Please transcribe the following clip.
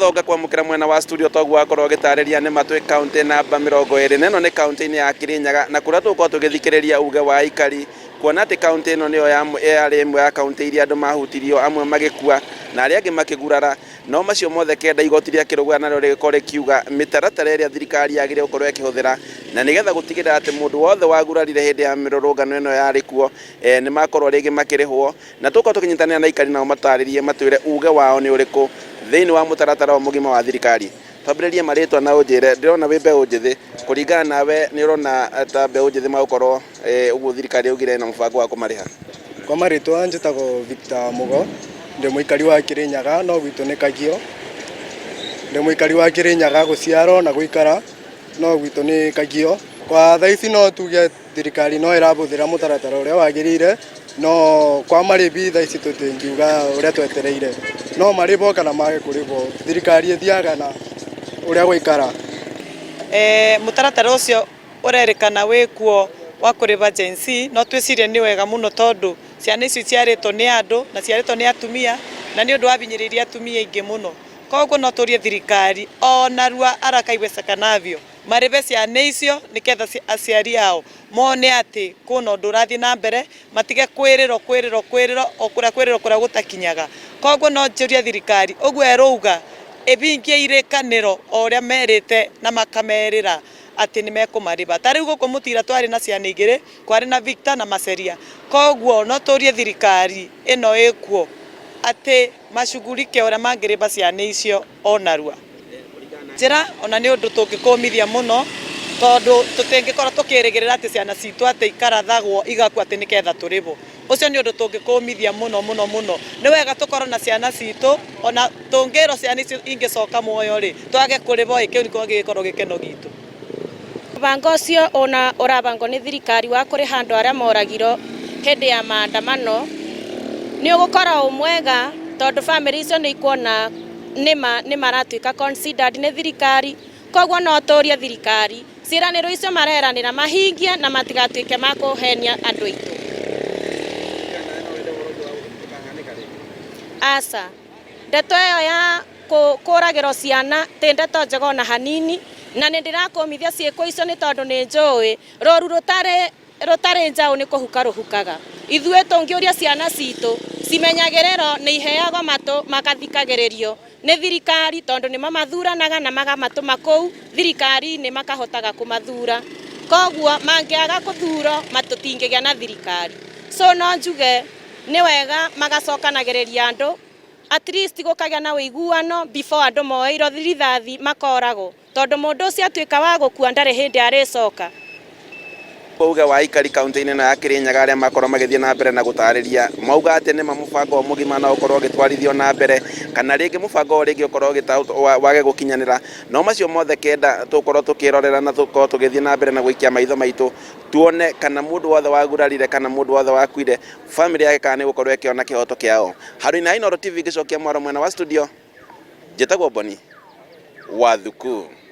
thonga kwamukira mwena wa studio toguo akorwo gitariria ni matwe county namba 20 neno ni county ya Kirinyaga na kuria tuko tugithikiriria uge wa ikari kuona ati county ino niyo yari imwe ya county iria andu mahutirio amwe magikua na aria angi makigurara no macio mothe kenda igoti ria kirugwa naryo rigikore kiuga mitaratara iria thirikari yagire gukorwo ikihuthira na nigetha gutigirira ati mundu wothe wagurarire hindi ya mirurungano ino yari kuo ni makorwo rigi makirihwo na tuko tukinyitanira na ikari nao mataririe matwire uge wao ni uriku thiini wa mutaratara wa mugima wa thirikari twambiririe maritwa na unjire ndirona wi mbeu njithi kuringana nawe ni urona ta mbeu njithi magukorwo uguo thirikari ugire na mubango wa kumariha kwa maritwa njitago Victor Mugo ndi muikari wa Kirinyaga no gwitu ni Kagio ndi muikari wa Kirinyaga guciaro na guikara no gwitu ni Kagio kwa thaici no tuge thirikari no irabuthira mutaratara uria wagirire no kwa maribi thaici tutingiuga uria twetereire no maribo kana mage kuribo thirikari ethiaga na uria guikara mutaratara ucio urerikana wikuo wa kuriba agency no twicirie ni wega muno tondu ciana icio ciaritwo ni andu na ciaritwo ni atumia na ni undu wa binyiriria atumia ingi muno koguo no turie thirikari ona rua arakaigwe sakanavyo maribe ciana icio niketha aciari ao mone ati kuna undu urathie na mbere matige kwiriro okuria kuria gutakinyaga koguo no njurie thirikari uguo eruga ebingie irekaniro oria merite na makamerira ati ni mekumariba tari guko mutira twari na ciana igire kwari na Victor na Maceria koguo no turie thirikari ino ikuo ati mashugurike oria mangiriba ciana icio onarua njira ona ni undu tungikumithia muno tondu tutingikora tukirigirira ati ciana citu ati ikarathagwo igakua ati niketha turibo ucio ni undu tungikumithia muno ni wega tukorwo na ciana citu ona tungiro ciana icio ingicoka muoyo ri twage kuribo ikiu niko gikorwo gikeno gitu mubango ucio ona urabango ni thirikari wa kuri handu aria moragiro hindi ya maandamano ni ugukora umwega tondu family icio ni ikuona ni maratuika considered ni thirikari koguo no turia thirikari ciraniro icio mareranira mahingie na matigatuike makuhenia andu aitu asa ndeto iyo ya kuragiro ciana ti ndeto njega ona hanini na ndirakomithia ciiko icio ni tondu ni njui roru rutari njau ni kuhuka ruhukaga ithue tungiuria ciana citu cimenyagiriro ni iheago matu makathikagiririo ni thirikari tondu ni mamathuranaga na magamatuma kou thirikari ni makahotaga kumathura koguo mangiaga kuthuro matutingigia na thirikari so no njuge ni wega magacokanagiriria andu at least gukagia na wiguano before andu moeiro thirithathi makorago tondu mundu ucio atuika wa gukua ndari hindi aricoka uge wa ikari county ino ya Kirinyaga aria makorwo magithie na mbere na gutariria mauga ati ni mubango mugima na ukorwo gitwarithio na mbere kana ringi mubango ringi ukorwo wage gukinyanira no macio mothe kenda tukorwo tukirorera na tukorwo tugithie na mbere na guikia maitho maitu tuone kana mundu wothe wagurarire kana mundu wothe wakuire family yake kana ni gukorwo ikiona kihoto kiao Haruna Inooro TV gicokia mwaro mwena wa studio njitagwo Boni wa Thuku.